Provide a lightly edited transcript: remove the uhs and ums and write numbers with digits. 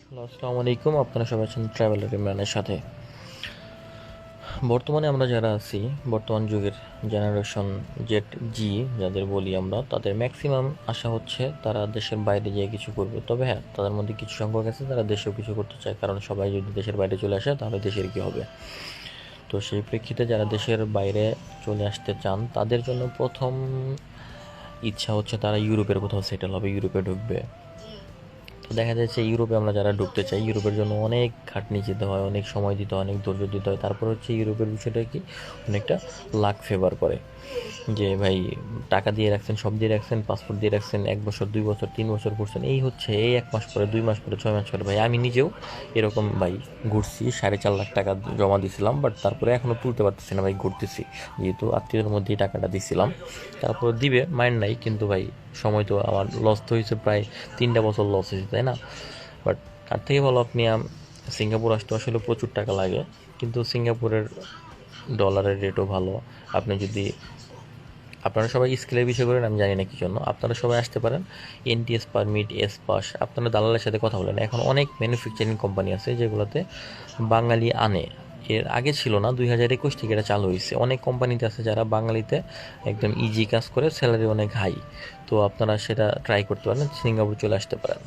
Hello, আসসালামু আলাইকুম। আপনারা সবাই আছেন ট্রাভেলার ইমরানের সাথে। বর্তমানে আমরা যারা আছি, বর্তমান যুগের জেনারেশন জেড জি যাদের বলি আমরা, তাদের ম্যাক্সিমাম আশা হচ্ছে তারা দেশের বাইরে যেয়ে কিছু করবে। তবে হ্যাঁ, তাদের মধ্যে কিছু সংখ্যক আছে তারা দেশেও কিছু করতে চায়, কারণ সবাই যদি দেশের বাইরে চলে আসে তাহলে দেশের কী হবে। তো সেই প্রেক্ষিতে যারা দেশের বাইরে চলে আসতে চান তাদের জন্য প্রথম ইচ্ছা হচ্ছে তারা ইউরোপের কোথাও সেটেল হবে, ইউরোপে ঢুকবে। তো দেখা যাচ্ছে ইউরোপে আমরা যারা ঢুকতে চাই, ইউরোপের জন্য অনেক খাটনি যেতে হয়, অনেক সময় দিতে হয়, অনেক ধৈর্য দিতে হয়। তারপর হচ্ছে ইউরোপের বিষয়টা কি, অনেকটা লাক ফেভার করে, যে ভাই টাকা দিয়ে রাখছেন, সব দিয়ে রাখছেন, পাসপোর্ট দিয়ে রাখছেন, 1 বছর 2 বছর 3 বছর করছেন, এই হচ্ছে এই 1 মাস পরে 2 মাস পরে 6 মাস পরে। ভাই আমি নিজেও এরকম ভাই ঘুরছি, 4.5 লাখ টাকা জমা দিছিলাম, বাট তারপরে এখনও তুলতে পারতেছি না ভাই, ঘুরতেছি যেহেতু আত্মীয়দের মধ্যেই টাকাটা দিছিলাম। তারপর দিবে মাইন্ড নাই, কিন্তু ভাই সময় তো আমার লস তো হয়েছে, প্রায় 3টা বছর লস হয়েছে, তাই না? বাট তার থেকে ভালো আপনি সিঙ্গাপুর আসতে আসলে প্রচুর টাকা লাগে, কিন্তু সিঙ্গাপুরের ডলারের রেটও ভালো। আপনি যদি, আপনারা সবাই স্কিলের বিষয় করেন আমি জানি না কি জন্য, আপনারা সবাই আসতে পারেন এনটিএস পারমিট, এস পাস, আপনারা দালালের সাথে কথা বলেন। এখন অনেক ম্যানুফ্যাকচারিং কোম্পানি আছে যেগুলোতে বাঙালি আনে, এর আগে ছিল না, 2021 থেকে এটা চালু হয়েছে। অনেক কোম্পানিতে আছে যারা বাঙালিতে একদম ইজি কাজ করে, স্যালারি অনেক হাই। তো আপনারা সেটা ট্রাই করতে পারেন, সিঙ্গাপুর চলে আসতে পারেন।